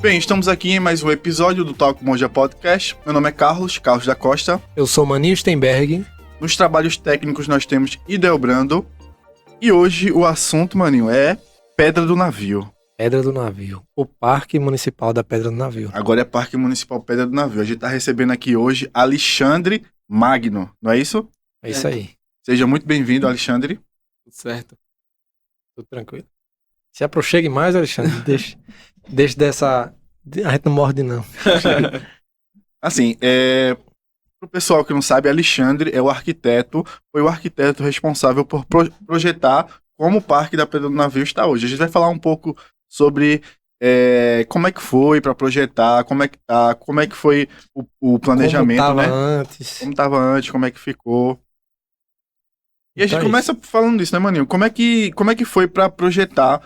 Bem, estamos aqui em mais um episódio do Talk Monja Podcast. Meu nome é Carlos da Costa. Eu sou Maninho Stenberg. Nos trabalhos técnicos nós temos Idelbrando. E hoje o assunto, Maninho, é Pedra do Navio. Pedra do Navio. O Parque Municipal da Pedra do Navio. Agora é Parque Municipal Pedra do Navio. A gente está recebendo aqui hoje Alexandre Magno, não é isso? É isso aí. Seja muito bem-vindo, Alexandre. Tudo certo. Tudo tranquilo. Se aproxime mais, Alexandre. Deixa dessa... A gente não morde, não. Assim, pro pessoal que não sabe, Alexandre é o arquiteto, foi o arquiteto responsável por projetar como o Parque da Pedra do Navio está hoje. A gente vai falar um pouco sobre como é que foi para projetar, como é que tá, como é que foi o planejamento, como tava né? antes. Como estava antes, como é que ficou. E a gente começa falando disso, né, Maninho? Como é que foi para projetar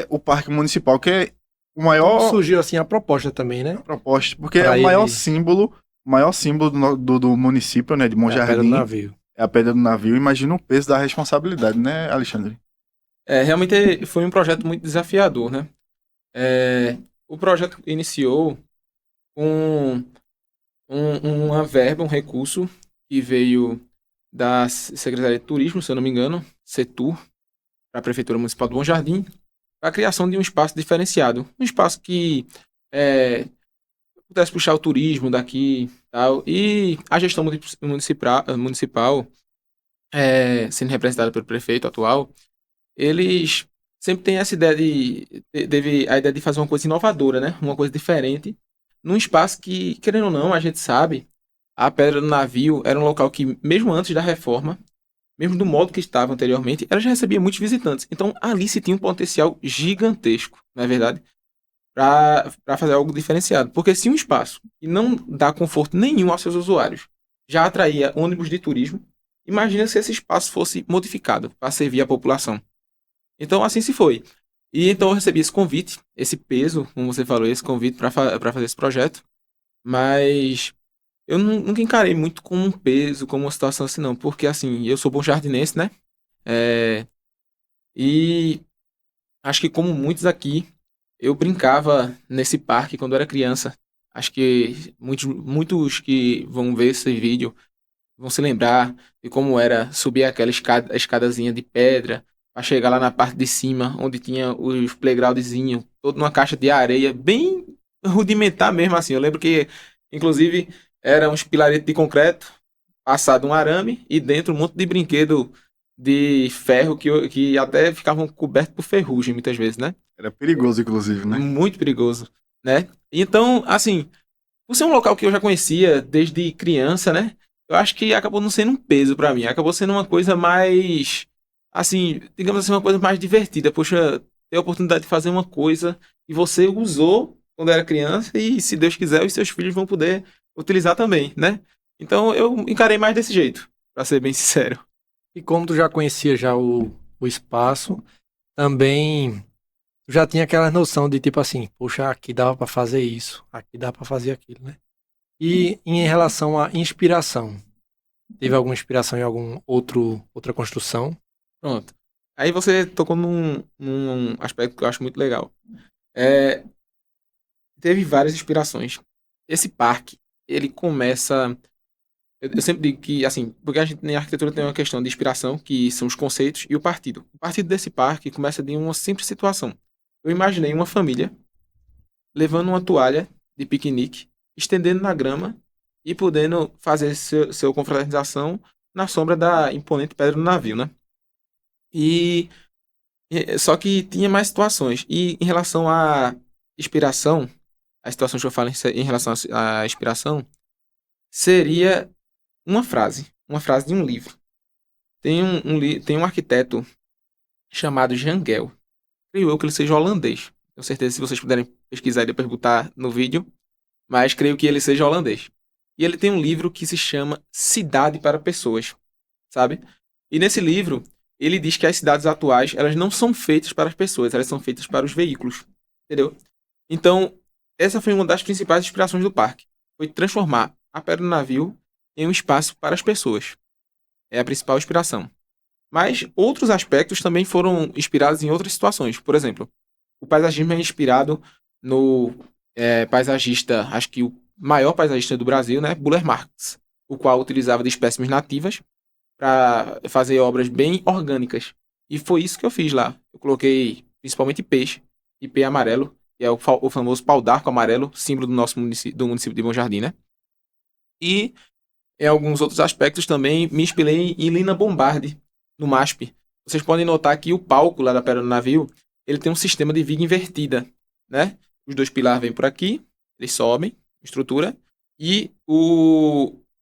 o Parque Municipal, que é o maior... Como surgiu assim a proposta também, né? A proposta, porque pra é o maior ele... símbolo do município, né, de Bom Jardim. É a Pedra do Navio. É a Pedra do Navio. Imagina o peso da responsabilidade, né, Alexandre? Realmente foi um projeto muito desafiador, né? O projeto iniciou com uma verba, um recurso que veio da Secretaria de Turismo, se eu não me engano, Setur, para a Prefeitura Municipal de Bom Jardim, para a criação de um espaço diferenciado. Um espaço que pudesse puxar o turismo daqui e tal. E a gestão municipal sendo representada pelo prefeito atual, eles sempre têm essa ideia de fazer uma coisa inovadora, né? Uma coisa diferente, num espaço que, querendo ou não, a gente sabe, a Pedra do Navio era um local que, mesmo antes da reforma, mesmo do modo que estava anteriormente, ela já recebia muitos visitantes. Então, ali se tinha um potencial gigantesco, não é verdade? Para fazer algo diferenciado. Porque se um espaço que não dá conforto nenhum aos seus usuários já atraía ônibus de turismo, imagina se esse espaço fosse modificado para servir a população. Então, assim se foi. E então eu recebi esse convite, esse peso, como você falou, esse convite para fazer esse projeto. Mas eu nunca encarei muito como um peso, como uma situação assim, não. Porque, assim, eu sou bom jardinense, né? E acho que, como muitos aqui, eu brincava nesse parque quando eu era criança. Acho que muitos que vão ver esse vídeo vão se lembrar de como era subir aquela escadazinha de pedra para chegar lá na parte de cima, onde tinha os playgroundzinhos, todo numa caixa de areia, bem rudimentar mesmo assim. Eu lembro que, inclusive, era uns pilaretes de concreto, passado um arame, e dentro um monte de brinquedo de ferro que até ficavam cobertos por ferrugem, muitas vezes, né? Era perigoso, inclusive, né? Muito perigoso, né? Então, assim, por ser um local que eu já conhecia desde criança, né? Eu acho que acabou não sendo um peso pra mim. Acabou sendo uma coisa mais, assim, digamos assim, uma coisa mais divertida. Poxa, ter a oportunidade de fazer uma coisa que você usou quando era criança e, se Deus quiser, os seus filhos vão poder utilizar também, né? Então, eu encarei mais desse jeito, pra ser bem sincero. E como tu já conhecia já o espaço, também tu já tinha aquela noção de tipo assim, poxa, aqui dava pra fazer isso, aqui dava pra fazer aquilo, né? E em relação à inspiração, teve alguma inspiração em outra construção? Pronto. Aí você tocou num aspecto que eu acho muito legal. Teve várias inspirações. Esse parque, ele começa... Eu sempre digo que, assim, porque a gente na arquitetura tem uma questão de inspiração, que são os conceitos, e o partido. O partido desse parque começa de uma simples situação. Eu imaginei uma família levando uma toalha de piquenique, estendendo na grama e podendo fazer sua confraternização na sombra da imponente Pedra do Navio, né? Só que tinha mais situações. E em relação à inspiração, as situações que eu falo em relação à inspiração, seria uma frase de um livro. Tem um arquiteto chamado Jan Gehl. Creio eu que ele seja holandês. Tenho certeza, se vocês puderem pesquisar e depois botar no vídeo, mas creio que ele seja holandês. E ele tem um livro que se chama Cidade para Pessoas, sabe? E nesse livro, ele diz que as cidades atuais, elas não são feitas para as pessoas, elas são feitas para os veículos, entendeu? Então, essa foi uma das principais inspirações do parque. Foi transformar a Pedra do Navio em um espaço para as pessoas. É a principal inspiração. Mas outros aspectos também foram inspirados em outras situações. Por exemplo, o paisagismo é inspirado no paisagista, acho que o maior paisagista do Brasil, né, Buller Marx, o qual utilizava de espécimes nativas para fazer obras bem orgânicas. E foi isso que eu fiz lá. Eu coloquei principalmente peixe, ipê amarelo, que é o famoso pau d'arco amarelo, símbolo do município de Bom Jardim, né? E em alguns outros aspectos também me inspirei em Lina Bombardi, no MASP. Vocês podem notar que o palco lá da Pedra do Navio, ele tem um sistema de viga invertida, né? Os dois pilares vêm por aqui, eles sobem, estrutura, e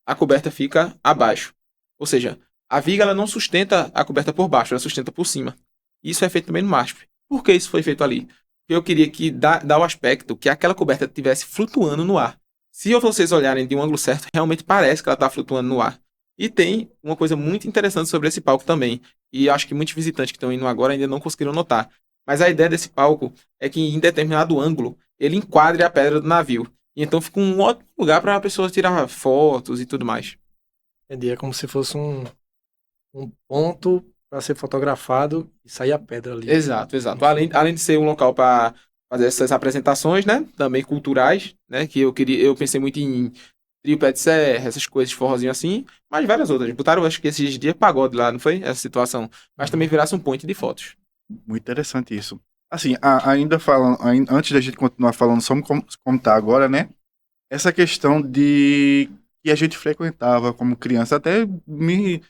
a coberta fica abaixo. Ou seja, a viga ela não sustenta a coberta por baixo, ela sustenta por cima. Isso é feito também no MASP. Por que isso foi feito ali? Porque eu queria que dar o aspecto que aquela coberta estivesse flutuando no ar. Se vocês olharem de um ângulo certo, realmente parece que ela está flutuando no ar. E tem uma coisa muito interessante sobre esse palco também. E acho que muitos visitantes que estão indo agora ainda não conseguiram notar. Mas a ideia desse palco é que em determinado ângulo ele enquadre a pedra do navio. E então fica um ótimo lugar para a pessoa tirar fotos e tudo mais. Entendi. É como se fosse um ponto para ser fotografado e sair a pedra ali. Exato, exato. Além de ser um local para fazer essas apresentações, né? Também culturais, né? Que eu pensei muito em trio pé de serra, essas coisas, forrozinho assim, mas várias outras. Botaram, acho que esses dias pagode lá, não foi? Essa situação. Mas também virasse um point de fotos. Muito interessante isso. Assim, ainda falando, antes da gente continuar falando sobre como tá agora, né? Essa questão de que a gente frequentava como criança, até me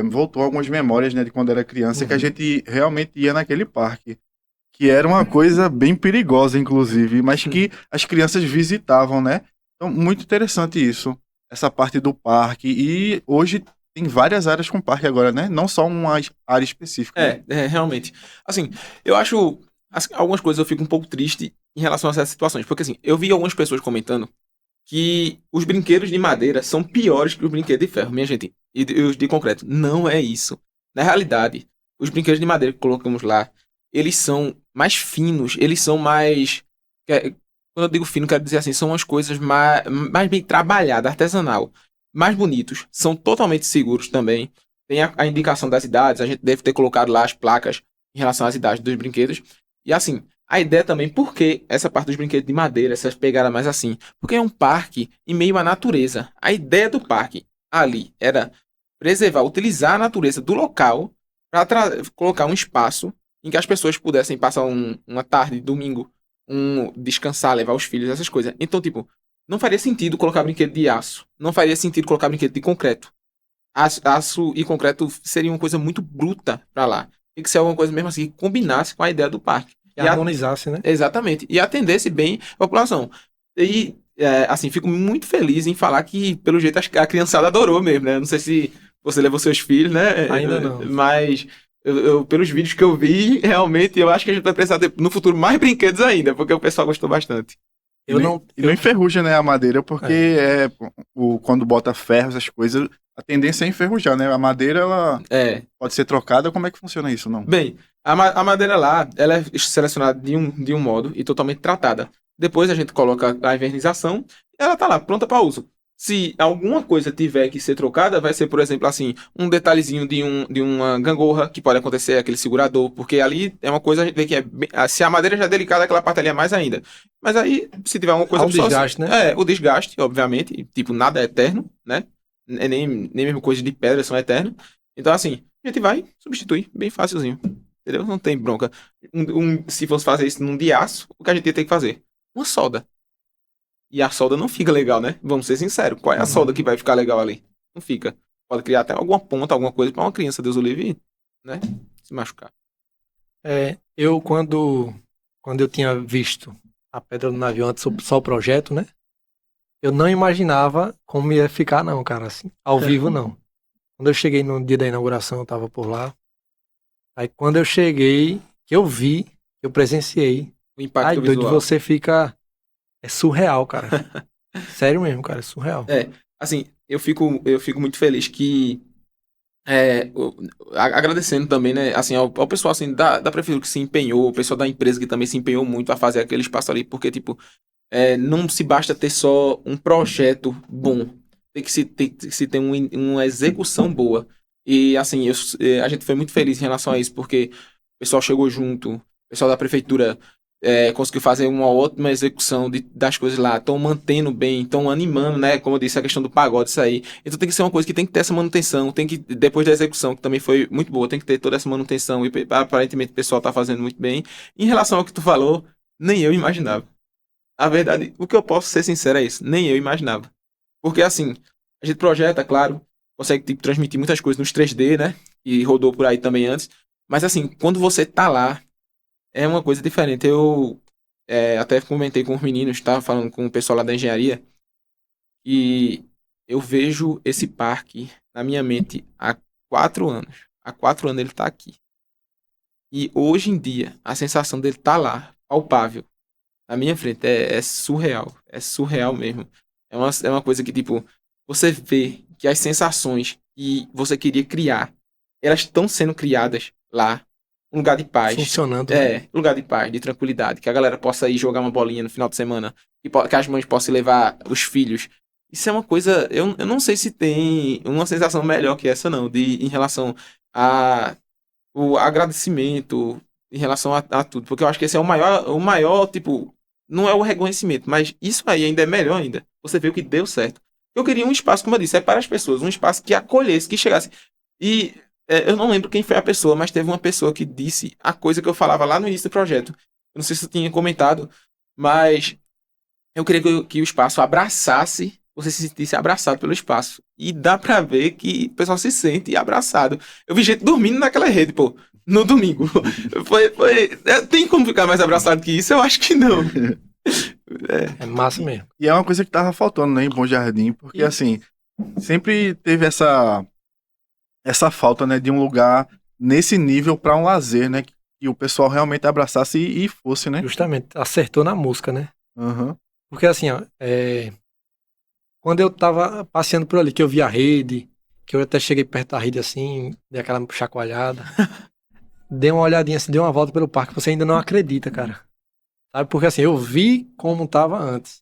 voltou algumas memórias, né, de quando era criança, que a gente realmente ia naquele parque, que era uma coisa bem perigosa, inclusive, mas que as crianças visitavam, né? Então, muito interessante isso, essa parte do parque. E hoje tem várias áreas com parque agora, né? Não só uma área específica. Realmente. Assim, eu acho algumas coisas eu fico um pouco triste em relação a essas situações, porque assim, eu vi algumas pessoas comentando que os brinquedos de madeira são piores que os brinquedos de ferro, minha gente, e os de concreto. Não é isso. Na realidade, os brinquedos de madeira que colocamos lá, eles são mais finos, eles são mais... Quando eu digo fino, quero dizer assim, são umas coisas mais bem trabalhadas, artesanal, mais bonitos, são totalmente seguros também. Tem a indicação das idades, a gente deve ter colocado lá as placas em relação às idades dos brinquedos. E assim, a ideia também, por que essa parte dos brinquedos de madeira, essas pegadas mais assim? Porque é um parque em meio à natureza. A ideia do parque ali era preservar, utilizar a natureza do local para colocar um espaço em que as pessoas pudessem passar uma tarde, domingo, descansar, levar os filhos, essas coisas. Então, tipo, não faria sentido colocar brinquedo de aço. Não faria sentido colocar brinquedo de concreto. Aço e concreto seria uma coisa muito bruta para lá. Tem que ser alguma coisa mesmo assim que combinasse com a ideia do parque. Que harmonizasse, né? Exatamente. E atendesse bem a população. E, assim, fico muito feliz em falar que, pelo jeito, a criançada adorou mesmo, né? Não sei se você levou seus filhos, né? Ainda não. Mas, pelos vídeos que eu vi, realmente, eu acho que a gente vai precisar ter, no futuro, mais brinquedos ainda, porque o pessoal gostou bastante. E não enferruja, né, a madeira, porque quando bota ferro, essas coisas, a tendência é enferrujar, né? A madeira, ela pode ser trocada. Como é que funciona isso, não? Bem, a madeira lá, ela é selecionada de um modo e totalmente tratada. Depois a gente coloca a envernização e ela tá lá, pronta para uso. Se alguma coisa tiver que ser trocada, vai ser, por exemplo, assim, um detalhezinho de uma gangorra, que pode acontecer, aquele segurador, porque ali é uma coisa, a gente vê que se a madeira já é delicada, aquela parte ali é mais ainda. Mas aí, se tiver alguma coisa... o desgaste, né? O desgaste, obviamente, tipo, nada é eterno, né? Nem mesmo coisas de pedra são eternas. Então, assim, a gente vai substituir, bem facilzinho, entendeu? Não tem bronca. Se fosse fazer isso num de aço, o que a gente ia ter que fazer? Uma solda. E a solda não fica legal, né? Vamos ser sinceros. Qual é a solda que vai ficar legal ali? Não fica. Pode criar até alguma ponta, alguma coisa para uma criança, Deus o livre, né? Se machucar. Eu, quando eu tinha visto a Pedra do Navio antes, só o projeto, né? Eu não imaginava como ia ficar, não, cara, assim. Ao vivo, não. Quando eu cheguei no dia da inauguração, eu tava por lá. Aí, quando eu cheguei, que eu vi, eu presenciei. O impacto visual. Doido, você fica... É surreal, cara. Sério mesmo, cara, é surreal. Assim, eu fico muito feliz que agradecendo também, né, assim, ao pessoal assim, da prefeitura que se empenhou, o pessoal da empresa que também se empenhou muito a fazer aquele espaço ali, porque, tipo, não se basta ter só um projeto bom, tem que se ter uma execução boa. E, assim, a gente foi muito feliz em relação a isso, porque o pessoal chegou junto, o pessoal da prefeitura conseguiu fazer uma ótima execução das coisas lá, estão mantendo bem, estão animando, né? Como eu disse, a questão do pagode, isso aí. Então tem que ser uma coisa que tem que ter essa manutenção, tem que, depois da execução, que também foi muito boa, tem que ter toda essa manutenção e aparentemente o pessoal tá fazendo muito bem. Em relação ao que tu falou, nem eu imaginava. A verdade, o que eu posso ser sincero é isso, nem eu imaginava. Porque assim, a gente projeta, claro, consegue tipo, transmitir muitas coisas nos 3D, né? E rodou por aí também antes. Mas assim, quando você tá lá, é uma coisa diferente. Eu até comentei com os meninos, estava falando com o pessoal lá da engenharia, e eu vejo esse parque na minha mente há 4 anos. Há 4 anos ele está aqui. E hoje em dia, a sensação dele tá lá, palpável, na minha frente, é surreal. É surreal mesmo. É uma coisa que, tipo, você vê que as sensações que você queria criar, elas estão sendo criadas lá. Um lugar de paz. Funcionando. Né? Lugar de paz, de tranquilidade. Que a galera possa ir jogar uma bolinha no final de semana. Que as mães possam levar os filhos. Isso é uma coisa. Eu não sei se tem uma sensação melhor que essa, não. Em relação a o agradecimento, em relação a tudo. Porque eu acho que esse é o maior, tipo. Não é o reconhecimento, mas isso aí ainda é melhor ainda. Você vê o que deu certo. Eu queria um espaço, como eu disse, para as pessoas. Um espaço que acolhesse, que chegasse. E eu não lembro quem foi a pessoa, mas teve uma pessoa que disse a coisa que eu falava lá no início do projeto. Eu não sei se eu tinha comentado, mas eu queria que o espaço abraçasse, você se sentisse abraçado pelo espaço. E dá pra ver que o pessoal se sente abraçado. Eu vi gente dormindo naquela rede, pô, no domingo. Tem como ficar mais abraçado que isso? Eu acho que não. É massa mesmo. E é uma coisa que tava faltando, né, em Bom Jardim, porque assim, sempre teve essa falta, né, de um lugar nesse nível para um lazer, né, que o pessoal realmente abraçasse e fosse, né? Justamente, acertou na música, né? Uhum. Porque assim, ó, quando eu tava passeando por ali, que eu vi a rede, que eu até cheguei perto da rede assim, dei aquela chacoalhada, dei uma olhadinha assim, dei uma volta pelo parque, você ainda não acredita, cara. Sabe? Porque assim, eu vi como tava antes.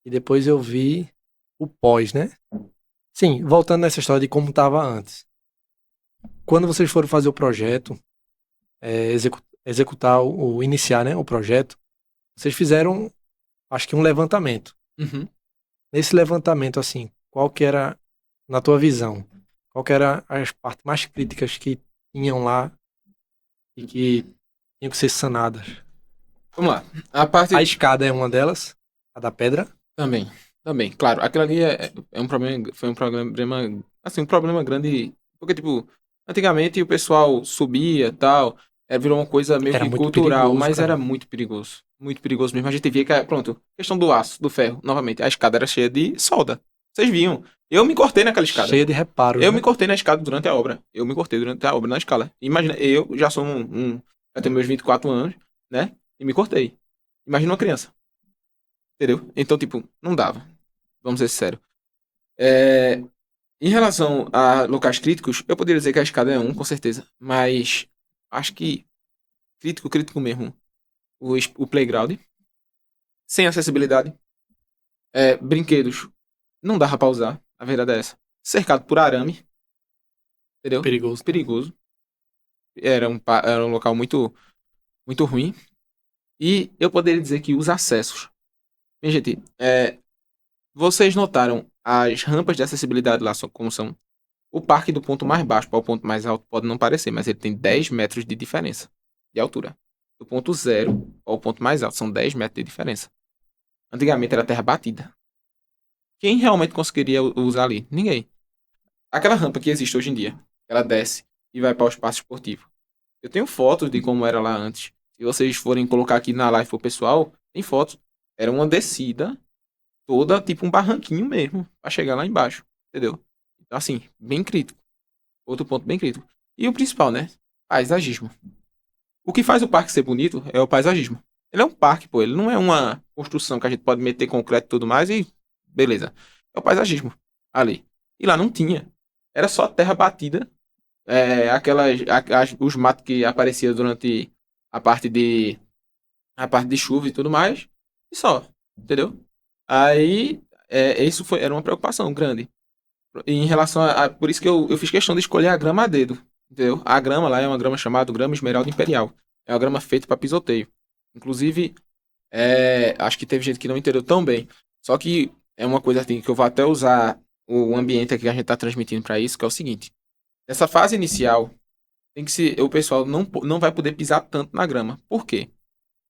E depois eu vi o pós, né? Sim, voltando nessa história de como tava antes. Quando vocês foram fazer o projeto, executar, iniciar, né, o projeto, vocês fizeram, acho que um levantamento. Uhum. Nesse levantamento, assim, qual que era, na tua visão, qual que era as partes mais críticas que tinham lá e que tinham que ser sanadas? Vamos lá. A parte... A escada é uma delas, a da pedra. Também. Claro, aquilo ali um problema, foi um problema, assim, um problema grande, porque, tipo, antigamente o pessoal subia e tal, virou uma coisa meio Era que muito cultural, perigoso, mas cara. era muito perigoso mesmo. A gente via que, pronto, questão do aço, do ferro, novamente, a escada era cheia de solda. Vocês viam. Eu me cortei naquela escada. Cheia de reparos, Eu né? me cortei na escada durante a obra. Na escala. Imagina, eu já sou já tenho meus 24 anos, né? E me cortei. Imagina uma criança. Entendeu? Então, tipo, não dava. Vamos ser sérios. Em relação a locais críticos, eu poderia dizer que a escada é um, com certeza. Mas acho que crítico mesmo. O playground. Sem acessibilidade. Brinquedos. Não dava pra usar. A verdade é essa. Cercado por arame. Entendeu? Perigoso. Perigoso. Era um local muito, muito ruim. E eu poderia dizer que os acessos. Minha gente, vocês notaram as rampas de acessibilidade lá como são? O parque do ponto mais baixo para o ponto mais alto pode não parecer, mas ele tem 10 metros de diferença de altura. Do ponto 0 ao ponto mais alto são 10 metros de diferença. Antigamente era terra batida. Quem realmente conseguiria usar ali? Ninguém. Aquela rampa que existe hoje em dia, ela desce e vai para o espaço esportivo. Eu tenho fotos de como era lá antes. Se vocês forem colocar aqui na live pro pessoal, tem fotos. Era uma descida toda, tipo um barranquinho mesmo, pra chegar lá embaixo, entendeu? Então, assim, bem crítico. Outro ponto bem crítico. E o principal, né? Paisagismo. O que faz o parque ser bonito é o paisagismo. Ele é um parque, pô. Ele não é uma construção que a gente pode meter concreto e tudo mais e beleza. É o paisagismo ali. E lá não tinha. Era só terra batida. Os matos que apareciam durante a parte de chuva e tudo mais. E só. Entendeu? Aí, isso era uma preocupação grande. Em relação por isso que eu fiz questão de escolher a grama a dedo. Entendeu? A grama lá é uma grama chamada grama esmeralda imperial. É uma grama feita para pisoteio. Inclusive, acho que teve gente que não entendeu tão bem. Só que é uma coisa assim, que eu vou até usar o ambiente aqui que a gente está transmitindo para isso, que é o seguinte. Nessa fase inicial, o pessoal não vai poder pisar tanto na grama. Por quê?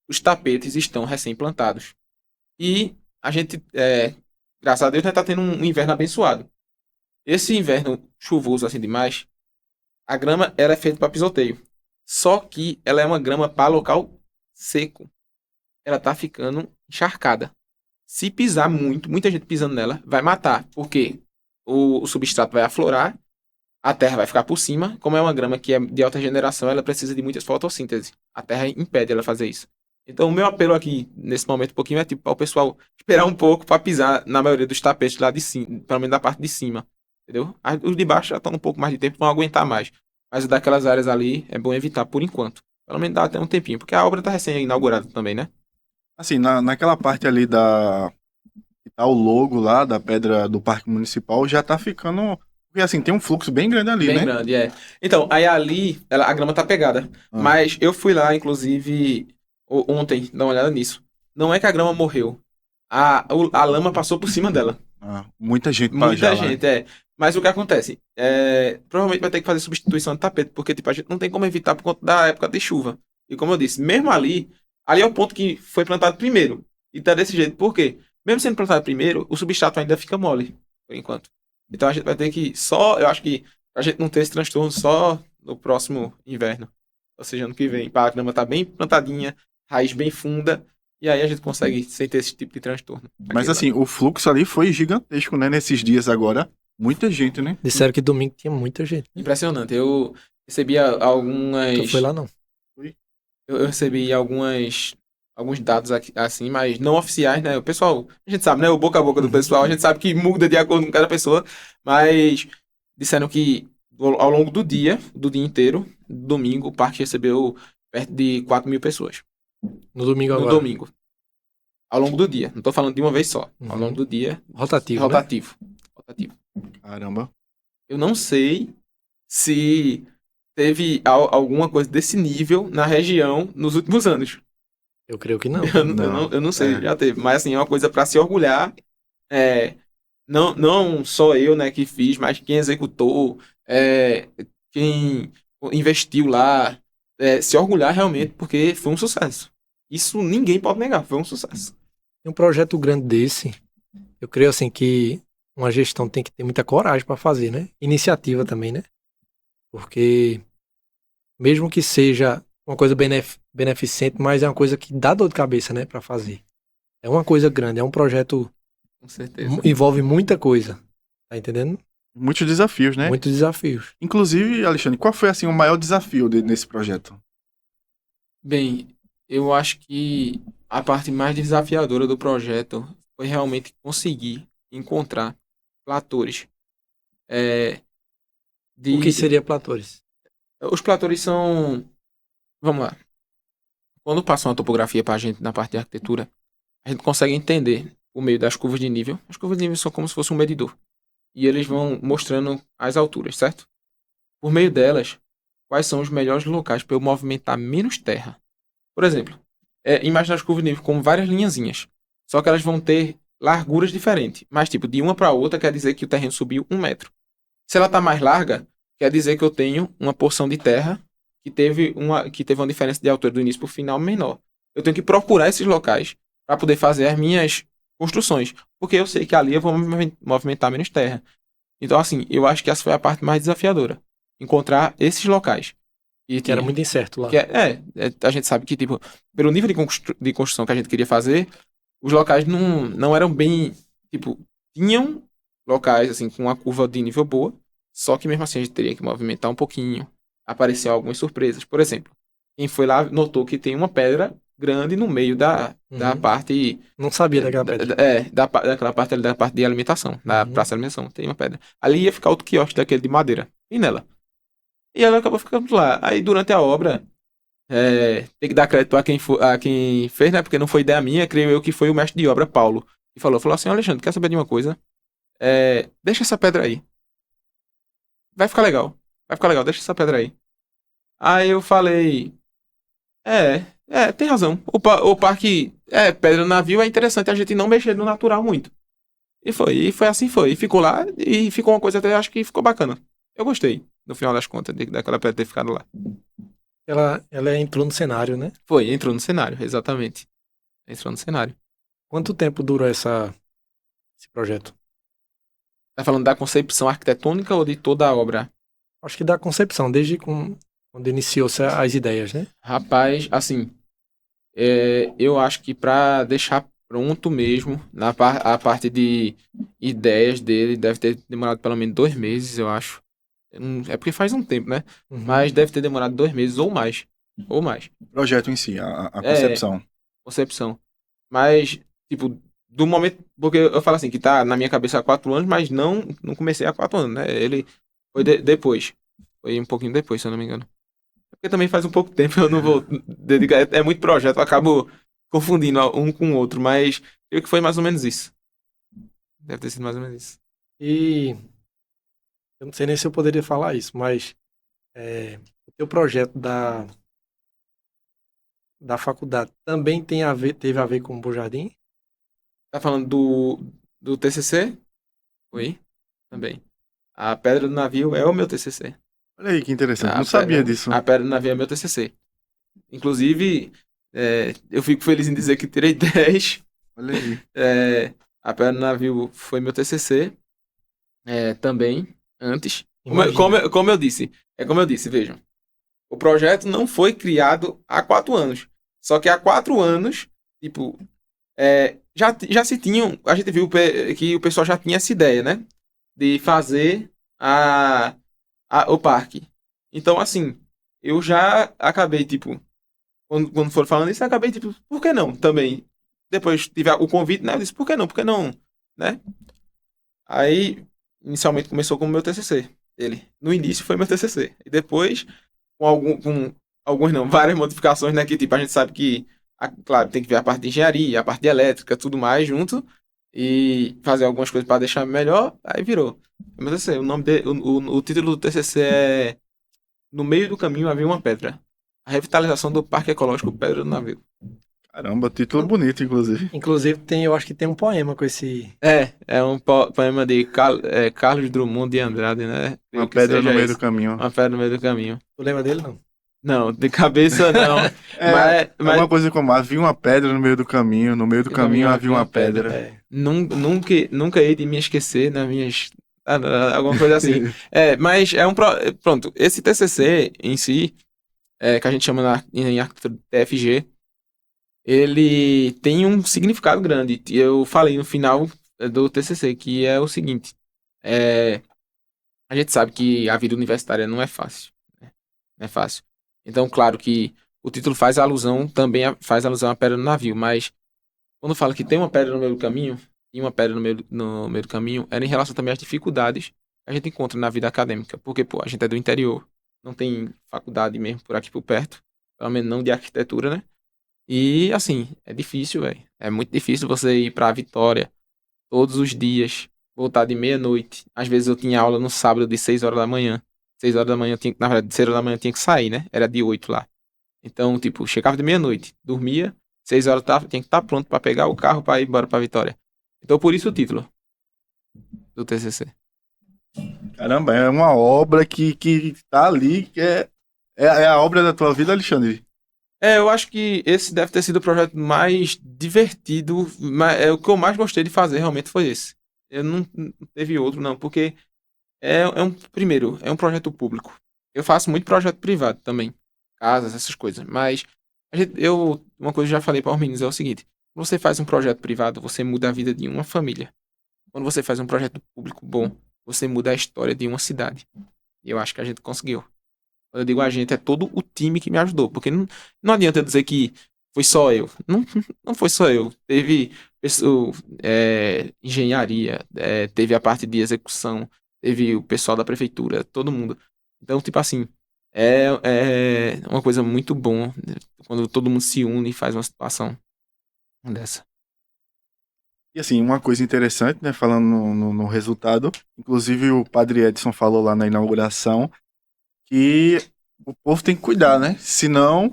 Os tapetes estão recém-plantados. E a gente, graças a Deus, está tendo um inverno abençoado. Esse inverno chuvoso assim demais, a grama ela é feita para pisoteio. Só que ela é uma grama para local seco. Ela tá ficando encharcada. Se pisar muito, muita gente pisando nela, vai matar. Porque o substrato vai aflorar, a terra vai ficar por cima. Como é uma grama que é de alta regeneração, ela precisa de muitas fotossíntese. A terra impede ela fazer isso. Então, o meu apelo aqui, nesse momento, um pouquinho, é tipo, para o pessoal esperar um pouco para pisar na maioria dos tapetes lá de cima, pelo menos da parte de cima. Entendeu? Os de baixo já estão um pouco mais de tempo, vão aguentar mais. Mas daquelas áreas ali é bom evitar por enquanto. Pelo menos dá até um tempinho, porque a obra está recém-inaugurada também, né? Assim, naquela parte ali que tá o logo lá da pedra do Parque Municipal, já tá ficando. Porque assim, tem um fluxo bem grande ali, Bem né? grande, é. Então, aí ali, a grama tá pegada. Ah. Mas eu fui lá, inclusive, ontem, dar uma olhada nisso. Não é que a grama morreu. A lama passou por cima dela. Muita gente pra Muita já lá, né? gente, é. Mas o que acontece? Provavelmente vai ter que fazer substituição de tapete, porque tipo, a gente não tem como evitar por conta da época de chuva. E como eu disse, mesmo ali é o ponto que foi plantado primeiro. E tá desse jeito. Por quê? Mesmo sendo plantado primeiro, o substrato ainda fica mole, por enquanto. Então a gente vai ter que eu acho que a gente não ter esse transtorno só no próximo inverno. Ou seja, ano que vem, para a grama tá bem plantadinha, raiz bem funda, e aí a gente consegue sem ter esse tipo de transtorno. Mas assim, o fluxo ali foi gigantesco, né? Nesses dias agora. Muita gente, né? Disseram que domingo tinha muita gente. Impressionante. Eu recebi algumas. Tu foi lá, não? Eu recebi alguns dados aqui, assim, mas não oficiais, né? O pessoal, a gente sabe, né? O boca a boca do pessoal, a gente sabe que muda de acordo com cada pessoa, mas disseram que ao longo do dia inteiro, domingo, o parque recebeu perto de 4.000 pessoas. No domingo No agora. domingo. Ao longo do dia. Não tô falando de uma vez só. Ao Uhum. longo do dia. Rotativo, né? Rotativo. Caramba. Eu não sei se teve alguma coisa desse nível na região nos últimos anos. Eu creio que não. Eu não sei, já teve. Mas assim, é uma coisa para se orgulhar. Não só eu, né, que fiz, mas quem executou, quem investiu lá, se orgulhar realmente, porque foi um sucesso. Isso ninguém pode negar, foi um sucesso. Um projeto grande desse, eu creio assim que uma gestão tem que ter muita coragem para fazer, né? Iniciativa também, né? Porque mesmo que seja uma coisa beneficente, mas é uma coisa que dá dor de cabeça, né, para fazer. É uma coisa grande, é um projeto Com certeza. envolve muita coisa. Tá entendendo? Muitos desafios, né? Muitos desafios. Inclusive, Alexandre, qual foi assim o maior desafio nesse projeto? Bem, eu acho que a parte mais desafiadora do projeto foi realmente conseguir encontrar platores. O que seria platores? Os platores são. Vamos lá. Quando passam a topografia para a gente na parte de arquitetura, a gente consegue entender por meio das curvas de nível. As curvas de nível são como se fosse um medidor. E eles vão mostrando as alturas, certo? Por meio delas, quais são os melhores locais para eu movimentar menos terra. Por exemplo, imagina as curvas de nível como várias linhazinhas. Só que elas vão ter larguras diferentes. Mas, tipo, de uma para outra quer dizer que o terreno subiu 1 metro. Se ela está mais larga, quer dizer que eu tenho uma porção de terra que teve uma diferença de altura do início para o final menor. Eu tenho que procurar esses locais para poder fazer as minhas construções. Porque eu sei que ali eu vou movimentar menos terra. Então, assim, eu acho que essa foi a parte mais desafiadora. Encontrar esses locais. E Que era muito incerto lá. A gente sabe que, tipo, pelo nível de construção que a gente queria fazer, os locais não eram bem, tipo, tinham locais, assim, com uma curva de nível boa, só que mesmo assim a gente teria que movimentar um pouquinho, aparecer algumas surpresas. Por exemplo, quem foi lá notou que tem uma pedra grande no meio da parte... Não sabia daquela pedra. Daquela parte ali, da parte de alimentação, da praça de alimentação, tem uma pedra. Ali ia ficar outro quiosque daquele de madeira. E nela? E ela acabou ficando lá. Aí durante a obra, tem que dar crédito a quem fez, né? Porque não foi ideia minha, creio eu que foi o mestre de obra, Paulo. Que falou assim, Alexandre, quer saber de uma coisa? Deixa essa pedra aí. Vai ficar legal, deixa essa pedra aí. Aí eu falei, Tem razão. O parque Pedra do Navio é interessante a gente não mexer no natural muito. E foi assim foi. E ficou lá e ficou uma coisa até acho que ficou bacana. Eu gostei, no final das contas, daquela pedra ter ficado lá. Ela entrou no cenário, né? Foi, entrou no cenário, exatamente. Entrou no cenário. Quanto tempo durou esse projeto? Tá falando da concepção arquitetônica ou de toda a obra? Acho que da concepção, desde quando iniciou-se as ideias, né? Rapaz, assim, eu acho que pra deixar pronto mesmo, a parte de ideias dele, deve ter demorado pelo menos 2 meses, eu acho. É porque faz um tempo, né? Uhum. Mas deve ter demorado 2 meses ou mais. Ou mais. O projeto em si, a É. concepção. Concepção. Mas, tipo, do momento. Porque eu falo assim, que tá na minha cabeça há 4 anos, mas não comecei há 4 anos, né? Ele foi depois. Foi um pouquinho depois, se eu não me engano. Porque também faz um pouco tempo, eu não vou dedicar. É muito projeto, eu acabo confundindo um com o outro, mas eu que foi mais ou menos isso. Deve ter sido mais ou menos isso. E eu não sei nem se eu poderia falar isso, mas o teu projeto da faculdade também teve a ver com o Bom Jardim? Tá falando do TCC? Foi? Também. A Pedra do Navio é o meu TCC. Olha aí que interessante, A não sabia pedra- disso. A Pedra do Navio é meu TCC. Inclusive, eu fico feliz em dizer que tirei 10. Olha aí. A Pedra do Navio foi meu TCC também, antes. Imagina. Como eu disse, vejam. O projeto não foi criado há 4 anos. Só que há 4 anos, tipo, já se tinham. A gente viu que o pessoal já tinha essa ideia, né? De fazer o parque. Então, assim, eu já acabei, tipo, quando foram falando isso, eu acabei, tipo, por que não também? Depois tive o convite, né? Eu disse, por que não? Por que não? Né? Aí, inicialmente começou com o meu TCC. No início foi meu TCC. E depois, com alguns não, várias modificações, né? Que, tipo, a gente sabe que, claro, tem que ver a parte de engenharia, a parte de elétrica, tudo mais junto. E fazer algumas coisas para deixar melhor. Aí virou. Meu TCC, o título do TCC é No Meio do Caminho Havia uma Pedra. A revitalização do Parque Ecológico Pedra do Navio. Caramba, título bonito, inclusive. Inclusive, eu acho que tem um poema com esse. É um poema de Carlos Drummond de Andrade, né? Creio Uma que pedra no seja meio esse. do caminho. Uma pedra no meio do caminho. Tu lembra dele, não? Não, de cabeça não. É mas alguma coisa como, havia uma pedra no meio do caminho, no meio do caminho havia uma pedra. É. Nunca hei de me esquecer nas minhas. Alguma coisa assim. Mas pronto, esse TCC em si, que a gente chama em arquitetura TFG, ele tem um significado grande. Eu falei no final do TCC, que é o seguinte. A gente sabe que a vida universitária não é fácil. Né? Não é fácil. Então, claro que o título faz alusão, também faz alusão à pedra no navio, mas quando fala que tem uma pedra no meio do caminho, e uma pedra no meio do caminho, era em relação também às dificuldades que a gente encontra na vida acadêmica. Porque, pô, a gente é do interior, não tem faculdade mesmo por aqui por perto, pelo menos não de arquitetura, né? E, assim, é difícil, velho. É muito difícil você ir pra Vitória todos os dias, voltar de meia-noite. Às vezes eu tinha aula no sábado de 6 horas da manhã. 6 horas da manhã, na verdade, de 6 horas da manhã eu tinha que sair, né? Era de 8 lá. Então, tipo, chegava de meia-noite, dormia, 6 horas tinha que estar pronto pra pegar o carro pra ir embora pra Vitória. Então, por isso o título do TCC. Caramba, é uma obra que tá ali, que é a obra da tua vida, Alexandre. Eu acho que esse deve ter sido o projeto mais divertido, o que eu mais gostei de fazer realmente foi esse. Eu não teve outro, não, porque primeiro, é um projeto público. Eu faço muito projeto privado também, casas, essas coisas, mas uma coisa que eu já falei para os meninos é o seguinte, quando você faz um projeto privado, você muda a vida de uma família. Quando você faz um projeto público bom, você muda a história de uma cidade. E eu acho que a gente conseguiu. Quando eu digo a gente, é todo o time que me ajudou. Porque não adianta eu dizer que foi só eu. Não, não foi só eu. Teve engenharia, teve a parte de execução, teve o pessoal da prefeitura, todo mundo. Então, tipo assim, é uma coisa muito bom, né, quando todo mundo se une e faz uma situação dessa. E assim, uma coisa interessante, né, falando no resultado, inclusive o Padre Edson falou lá na inauguração, que o povo tem que cuidar, né? Senão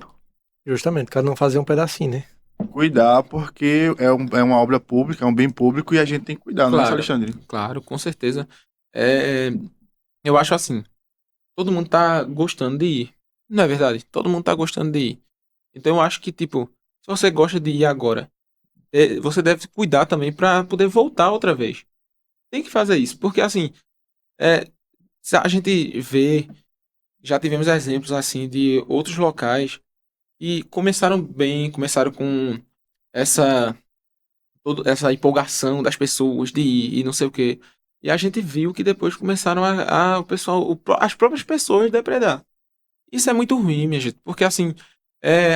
Justamente, cada um fazer um pedacinho, né? Cuidar, porque é uma obra pública, é um bem público e a gente tem que cuidar, não é, Claro. Alexandre? Claro, com certeza. É, eu acho assim, todo mundo tá gostando de ir. Não é verdade? Todo mundo tá gostando de ir. Então eu acho que, tipo, se você gosta de ir agora, você deve cuidar também pra poder voltar outra vez. Tem que fazer isso, porque assim, é, se a gente vê, já tivemos exemplos assim de outros locais que começaram bem, começaram com essa essa empolgação das pessoas de ir e não sei o quê. E a gente viu que depois começaram o pessoal, as próprias pessoas depredar. Isso é muito ruim, minha gente, porque assim,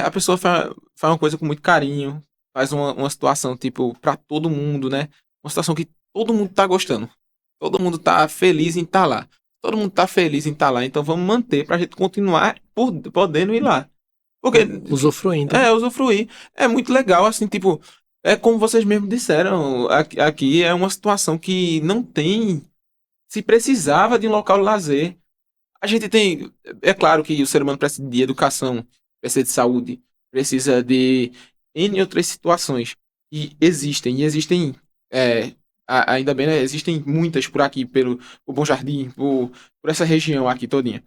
a pessoa faz uma coisa com muito carinho, faz uma situação, tipo, pra todo mundo, né? Uma situação que todo mundo tá gostando. Todo mundo tá feliz em estar lá. Todo mundo tá feliz em estar lá, então vamos manter pra gente continuar podendo ir lá. Porque Usufruindo. usufruir. É muito legal, assim, tipo, é como vocês mesmos disseram, aqui é uma situação que não tem, se precisava de um local de lazer. A gente tem, é claro que o ser humano precisa de educação, precisa de saúde, precisa de N outras situações. E existem, é, ainda bem, né, existem muitas por aqui, pelo o Bom Jardim, por essa região aqui todinha.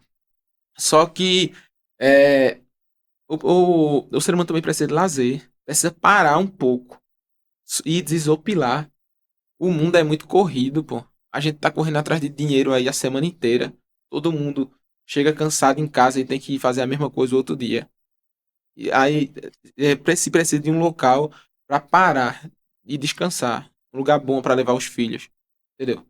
Só que é, o ser humano também precisa de lazer, precisa parar um pouco e desopilar. O mundo é muito corrido, pô. A gente tá correndo atrás de dinheiro aí a semana inteira. Todo mundo chega cansado em casa e tem que fazer a mesma coisa outro dia. E aí se precisa de um local para parar e descansar. Um lugar bom para levar os filhos. Entendeu?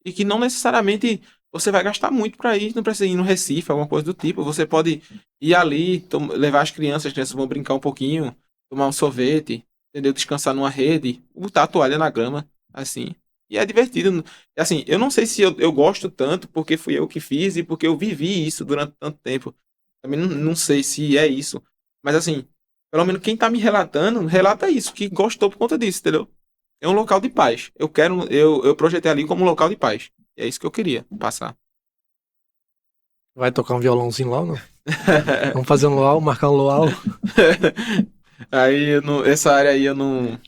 E que não necessariamente você vai gastar muito para ir, não precisa ir no Recife, alguma coisa do tipo. Você pode ir ali, levar as crianças vão brincar um pouquinho, tomar um sorvete, entendeu? Descansar numa rede, botar a toalha na grama, assim. E é divertido. Assim, eu não sei se eu gosto tanto porque fui eu que fiz e porque eu vivi isso durante tanto tempo. Também não sei se é isso. Mas assim, pelo menos quem tá me relatando, relata isso, que gostou por conta disso, entendeu? É um local de paz. Eu projetei ali como um local de paz. E é isso que eu queria passar. Vai tocar um violãozinho lá ou não? Vamos fazer um luau, marcar um luau. Aí essa área aí eu não.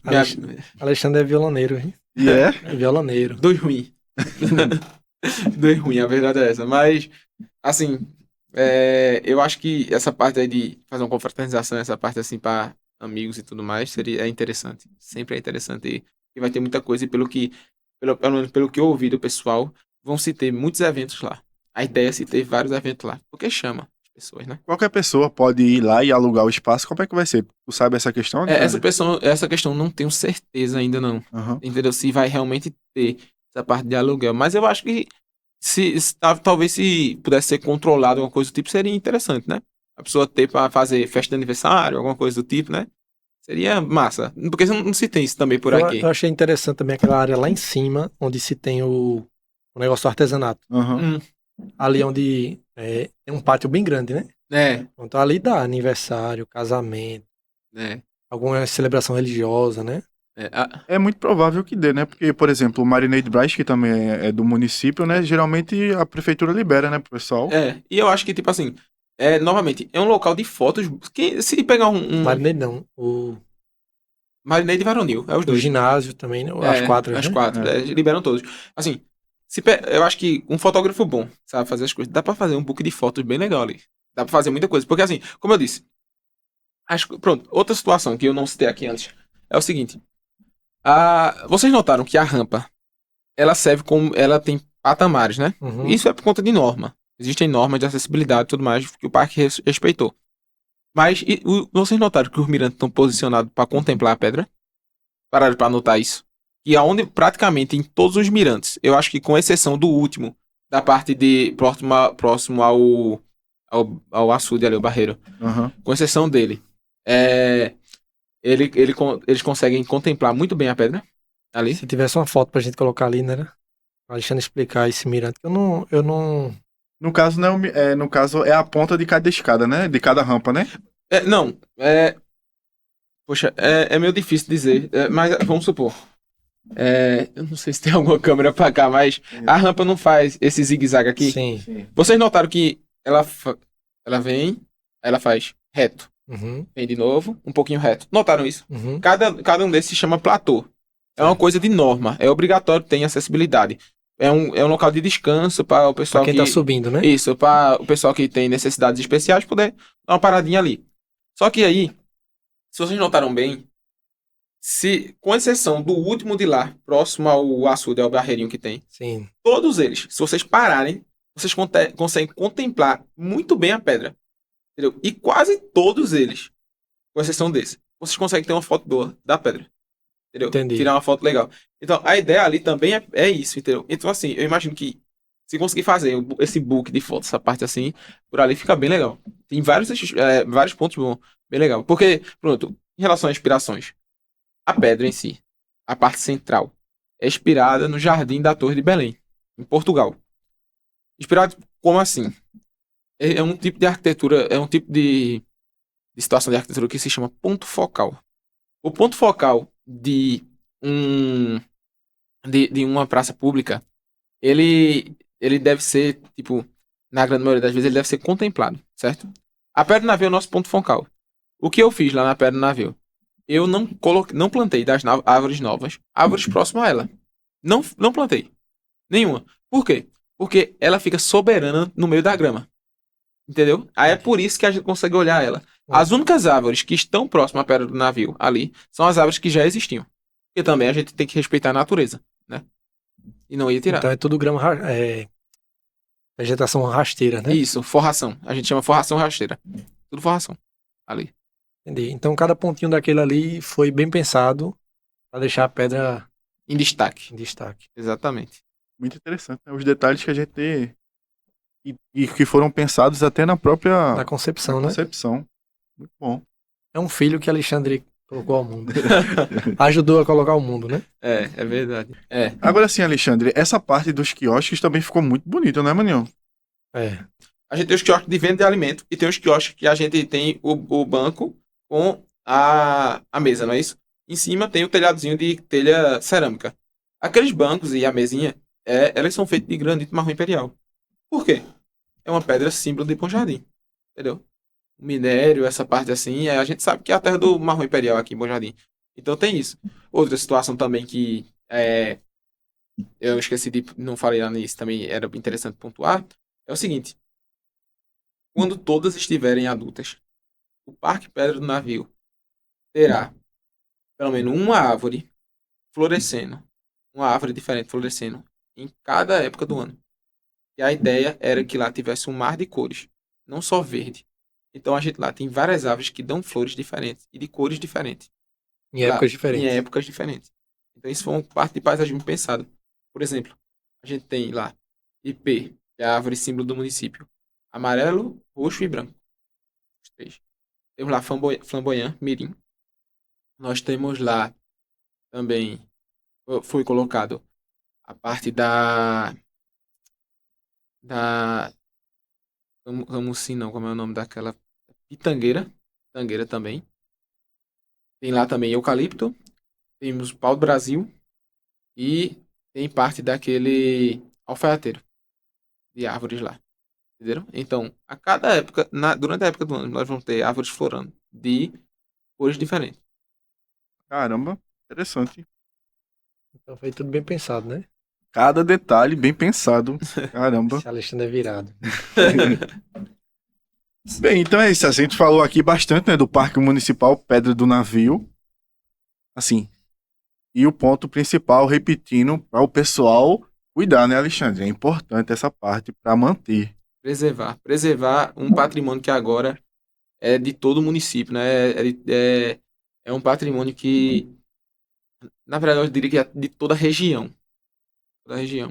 Alexandre é violoneiro, hein? E é? É violoneiro. Dois ruim. Dois ruim, a verdade é essa. Mas, assim, eu acho que essa parte aí de fazer uma confraternização, essa parte assim para amigos e tudo mais, é interessante. Sempre é interessante. E vai ter muita coisa, e pelo menos pelo que eu ouvi do pessoal, vão se ter muitos eventos lá. A ideia é se ter vários eventos lá. Porque chama as pessoas, né? Qualquer pessoa pode ir lá e alugar o espaço. Como é que vai ser? Tu sabe essa questão? Essa questão não tenho certeza ainda não. Uhum. Entendeu? Se vai realmente ter essa parte de aluguel. Mas eu acho que talvez se pudesse ser controlado alguma coisa do tipo, seria interessante, né? A pessoa ter para fazer festa de aniversário, alguma coisa do tipo, né? Seria massa. Porque não se tem isso também por aqui. Eu achei interessante também aquela área lá em cima, onde se tem o negócio do artesanato. Uhum. Ali onde tem um pátio bem grande, né? Então ali dá aniversário, casamento, alguma celebração religiosa, né? É muito provável que dê, né? Porque, por exemplo, o Marinade Brás, que também é do município, né? Geralmente a prefeitura libera, né, pro pessoal. E eu acho que, tipo assim, novamente, é um local de fotos. Se pegar Marinade não, o Marinade e Varonil, é os o dois. ginásio também, né? As quadras, As né? quatro, liberam todos. Assim, eu acho que um fotógrafo bom, sabe, fazer as coisas, dá pra fazer um book de fotos bem legal ali. Dá pra fazer muita coisa. Porque assim, como eu disse, pronto, outra situação que eu não citei aqui antes é o seguinte. Vocês notaram que a rampa, ela serve como, ela tem patamares, né? Uhum. Isso é por conta de norma. Existem normas de acessibilidade e tudo mais que o parque respeitou. Mas vocês notaram que os mirantes estão posicionados para contemplar a pedra? Pararam para notar isso? E aonde praticamente em todos os mirantes, eu acho que com exceção do último, da parte de próximo ao açude ali, o Barreiro, Uhum. com exceção dele, eles conseguem contemplar muito bem a pedra ali. Se tivesse uma foto pra gente colocar ali, né? Alexandre explicar esse mirante, eu não... No caso, não no caso, é a ponta de cada escada, né? De cada rampa, né? Poxa, é meio difícil dizer, mas vamos supor. Eu não sei se tem alguma câmera pra cá, mas a rampa não faz esse zigue-zague aqui. Sim. Vocês notaram que ela vem, ela faz reto. Uhum. Vem de novo, um pouquinho reto. Notaram isso? Uhum. Cada um desses se chama platô. É uma coisa de norma. É obrigatório ter acessibilidade. É um local de descanso para o Pra pessoal quem que... tá subindo, né? Isso, para o pessoal que tem necessidades especiais poder dar uma paradinha ali. Só que aí, se vocês notaram bem, com exceção do último de lá, próximo ao açude, ao barreirinho que tem, Sim. todos eles, se vocês pararem, vocês conseguem contemplar muito bem a pedra. Entendeu? E quase todos eles, com exceção desse, vocês conseguem ter uma foto boa da pedra. Entendeu? Entendi. Tirar uma foto legal. Então, a ideia ali também é isso, entendeu? Então, assim, eu imagino que se conseguir fazer esse book de fotos, essa parte assim, por ali fica bem legal. Tem vários pontos bons, bem legal. Porque, pronto, em relação a inspirações, a pedra em si, a parte central, é inspirada no Jardim da Torre de Belém, em Portugal. Inspirado como assim? É um tipo de arquitetura, é um tipo de situação de arquitetura que se chama ponto focal. O ponto focal de uma praça pública, ele deve ser, tipo, na grande maioria das vezes, ele deve ser contemplado, certo? A Pedra do Navio é o nosso ponto focal. O que eu fiz lá na Pedra do Navio? Eu não plantei árvores novas, árvores próximas a ela. Não plantei. Nenhuma. Por quê? Porque ela fica soberana no meio da grama. Entendeu? Aí é por isso que a gente consegue olhar ela. As únicas árvores que estão próximas à Pedra do Navio ali são as árvores que já existiam. Porque também a gente tem que respeitar a natureza, né? E não ia tirar. Então é tudo grama, vegetação rasteira, né? Isso, forração. A gente chama forração rasteira. Tudo forração. Ali. Entendi. Então cada pontinho daquele ali foi bem pensado pra deixar a pedra Em destaque. em destaque. Exatamente. Muito interessante, né? Os detalhes que a gente tem e que foram pensados até na própria Na concepção, né? concepção. Muito bom. É um filho que Alexandre colocou ao mundo. Ajudou a colocar ao mundo, né? É verdade. É. Agora sim, Alexandre, essa parte dos quiosques também ficou muito bonita, né, Maninho? É. A gente tem os quiosques de venda de alimento e tem os quiosques que a gente tem o banco com a mesa, não é isso? Em cima tem o telhadozinho de telha cerâmica. Aqueles bancos e a mesinha, elas são feitos de granito marrom imperial. Por quê? É uma pedra símbolo de Bom Jardim. Entendeu? O minério, essa parte assim, a gente sabe que é a terra do marrom imperial aqui em Bom Jardim. Então tem isso. Outra situação também que eu esqueci de... Não falei lá nisso, também era interessante pontuar. É o seguinte. Quando todas estiverem adultas, o Parque Pedra do Navio terá pelo menos uma árvore florescendo. Uma árvore diferente florescendo em cada época do ano. E a ideia era que lá tivesse um mar de cores, não só verde. Então a gente lá tem várias árvores que dão flores diferentes e de cores diferentes. Em épocas diferentes. Em épocas diferentes. Então isso foi uma parte de paisagismo pensado. Por exemplo, a gente tem lá IP, que é a árvore símbolo do município. Amarelo, roxo e branco. Os três. Temos lá flamboyant, mirim. Nós temos lá também, foi colocado a parte da Camusim não, como é o nome daquela pitangueira. Pitangueira também. Tem lá também eucalipto. Temos pau do Brasil. E tem parte daquele alfaiateiro de árvores lá. Entenderam? Então, a cada época, durante a época do ano, nós vamos ter árvores florando de cores diferentes. Caramba, interessante. Então foi tudo bem pensado, né? Cada detalhe bem pensado. Caramba. Esse Alexandre é virado. Bem, então é isso. A gente falou aqui bastante, né, do Parque Municipal Pedra do Navio. Assim. E o ponto principal, repetindo, para o pessoal cuidar, né, Alexandre? É importante essa parte para manter. Preservar um patrimônio que agora é de todo o município, né? É um patrimônio que, na verdade, eu diria que é de toda a região. Toda a região.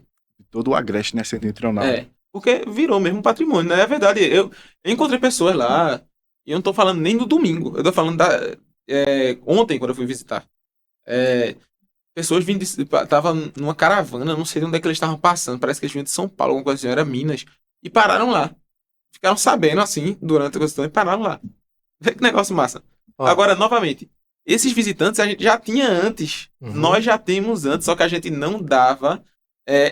Todo o agreste, né, setentrional. Porque virou mesmo um patrimônio, né? É verdade, eu encontrei pessoas lá, e eu não tô falando nem do domingo, eu tô falando ontem, quando eu fui visitar. Pessoas vindo, tava numa caravana, não sei de onde é que eles estavam passando, parece que eles vinham de São Paulo, alguma coisa assim, era Minas, e pararam lá. Ficaram sabendo, assim, durante a questão, e pararam lá. Vê que negócio massa. Agora, novamente, esses visitantes a gente já tinha antes. Uhum. Nós já temos antes, só que a gente não dava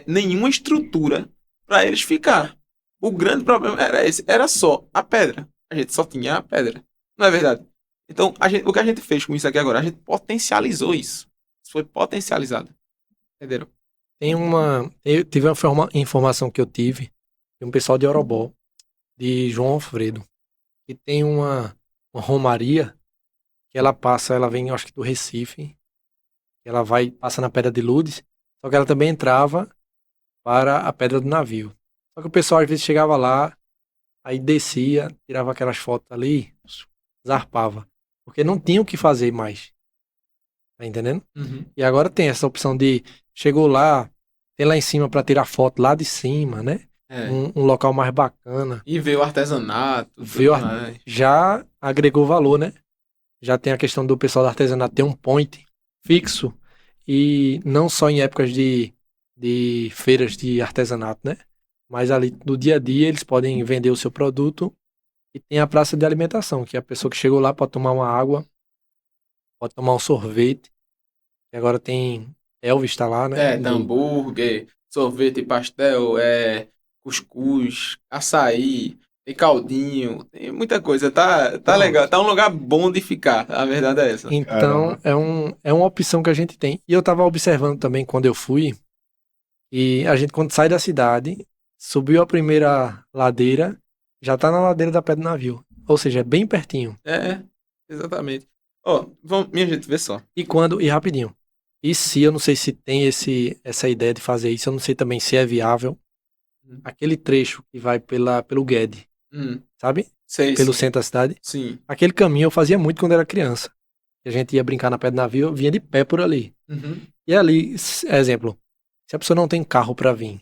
nenhuma estrutura para eles ficar. O grande problema era esse, era só a pedra. A gente só tinha a pedra. Não é verdade? Então, o que a gente fez com isso aqui agora? A gente potencializou isso. Isso foi potencializado. Entenderam? Eu tive informação que eu tive de um pessoal de Orobó, de João Alfredo, que tem uma romaria que ela vem, eu acho que do Recife, ela passa na Pedra de Lourdes, só que ela também entrava para a Pedra do Navio. Só que o pessoal às vezes chegava lá, aí descia, tirava aquelas fotos ali, zarpava. Porque não tinha o que fazer mais. Tá entendendo? Uhum. E agora tem essa opção de, chegou lá, tem lá em cima para tirar foto lá de cima, né? É. Um local mais bacana. E ver o artesanato, Veio tudo mais. já agregou valor, né? Já tem a questão do pessoal do artesanato ter um point fixo e não só em épocas de feiras de artesanato, né? Mas ali no dia a dia eles podem vender o seu produto e tem a praça de alimentação, que é a pessoa que chegou lá pode tomar uma água, pode tomar um sorvete. E agora tem Elvis tá lá, né? Hambúrguer, sorvete, pastel, cuscuz, açaí, tem caldinho, tem muita coisa. Tá Pronto. legal, tá um lugar bom de ficar. A verdade é essa. Então, é uma opção que a gente tem. E eu tava observando também quando eu fui, e a gente, quando sai da cidade, subiu a primeira ladeira, já tá na ladeira da Pedra do Navio. Ou seja, é bem pertinho. Exatamente. Ó, minha gente, vê só. E rapidinho. E se, eu não sei se tem essa ideia de fazer isso, eu não sei também se é viável. Aquele trecho que vai pelo Guedes, sabe? Sei, Pelo sim. centro da cidade. Sim. Aquele caminho eu fazia muito quando era criança. A gente ia brincar na Pedra do Navio, eu vinha de pé por ali. E ali, exemplo, se a pessoa não tem carro pra vir,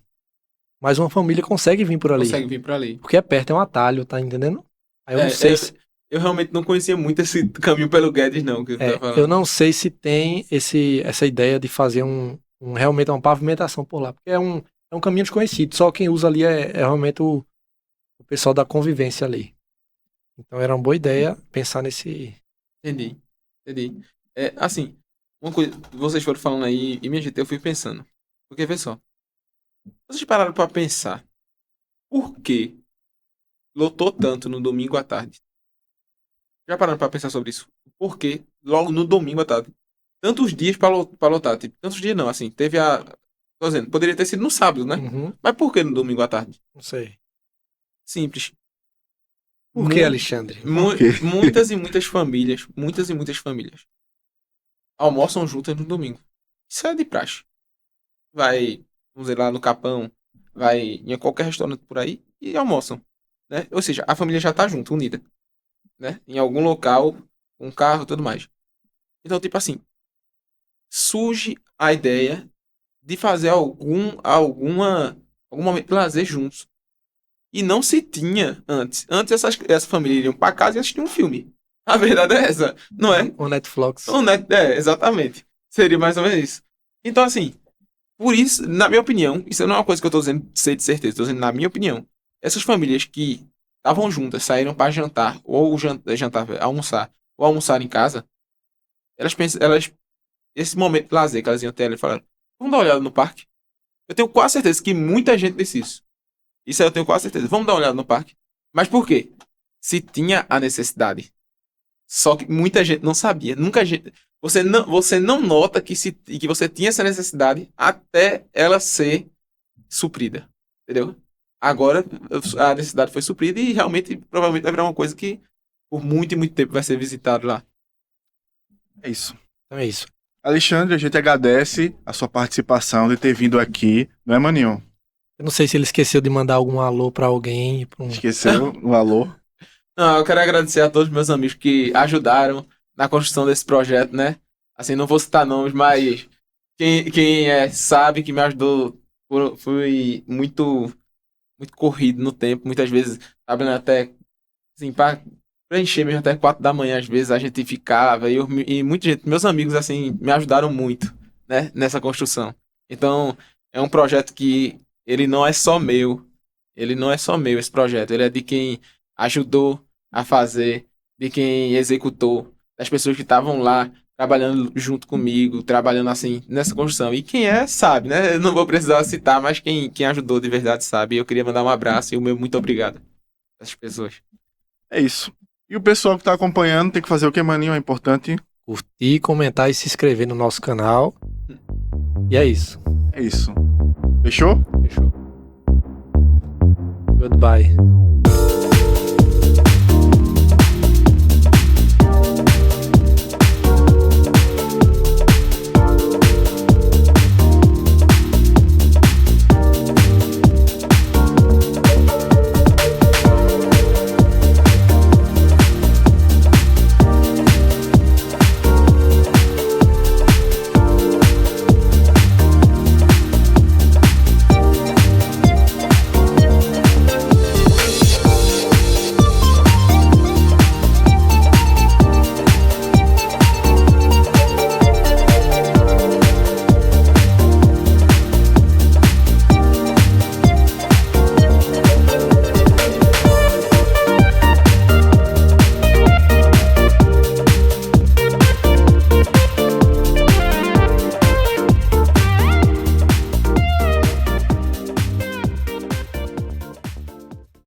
mas uma família consegue vir por ali. Consegue vir por ali. Porque é perto, é um atalho, tá entendendo? Aí eu não sei se... Eu realmente não conhecia muito esse caminho pelo Guedes, não. Que tá falando. Eu não sei se tem essa ideia de fazer realmente uma pavimentação por lá. Porque é um caminho desconhecido. Só quem usa ali é realmente o pessoal da convivência ali. Então era uma boa ideia pensar nesse... Entendi. Assim, uma coisa, vocês foram falando aí, e minha gente, eu fui pensando. Porque, vê só. Vocês pararam pra pensar. Por que lotou tanto no domingo à tarde? Já pararam pra pensar sobre isso? Por que logo no domingo à tarde? Tantos dias pra lotar. Tipo, tantos dias não, assim. Teve a... Tô dizendo, poderia ter sido no sábado, né? Uhum, Mas por que no domingo à tarde? não sei. Simples. Por que, Alexandre? Muitas e muitas famílias almoçam juntas no domingo. Isso é de praxe. Vai, vamos dizer, lá no Capão, vai em qualquer restaurante por aí e almoçam, né? Ou seja, a família já tá junto, unida, né? Em algum local, um carro, tudo mais. Então, tipo assim, surge a ideia de fazer algum momento de lazer juntos. E não se tinha antes. Antes essa família iriam pra casa e assistiam um filme. A verdade é essa, não é? O Netflix. Exatamente. Seria mais ou menos isso. Então, assim, por isso, na minha opinião, isso não é uma coisa que eu tô dizendo ser de certeza, tô dizendo na minha opinião. Essas famílias que estavam juntas, saíram para jantar, ou almoçar, ou almoçar em casa, esse momento de lazer que elas iam ter, elas falaram, vamos dar uma olhada no parque? Eu tenho quase certeza que muita gente disse isso. Isso aí eu tenho quase certeza. Vamos dar uma olhada no parque. Mas por quê? Se tinha a necessidade. Só que muita gente não sabia. Você não nota que você tinha essa necessidade até ela ser suprida. Entendeu? Agora a necessidade foi suprida e realmente provavelmente vai virar uma coisa que por muito e muito tempo vai ser visitado lá. É isso. Então é isso. Alexandre, a gente agradece a sua participação de ter vindo aqui, não é, maninho? Eu não sei se ele esqueceu de mandar algum alô pra alguém. Esqueceu o alô? Não, eu quero agradecer a todos os meus amigos que ajudaram na construção desse projeto, né? Assim, não vou citar nomes, mas quem sabe que me ajudou foi muito, muito corrido no tempo. Muitas vezes, trabalhando até, assim, para preencher mesmo até 4 da manhã, às vezes a gente ficava. E muita gente, meus amigos, assim, me ajudaram muito, né? Nessa construção. Então, é um projeto que ele não é só meu. Ele não é só meu, esse projeto. Ele é de quem ajudou a fazer, de quem executou, das pessoas que estavam lá trabalhando junto comigo, trabalhando assim nessa construção. E quem sabe, né? Eu não vou precisar citar, mas quem ajudou de verdade sabe. E eu queria mandar um abraço e o meu muito obrigado às pessoas. É isso. E o pessoal que tá acompanhando tem que fazer o que, maninho? É importante. Curtir, comentar e se inscrever no nosso canal. E é isso. É isso. Fechou? Fechou. Goodbye.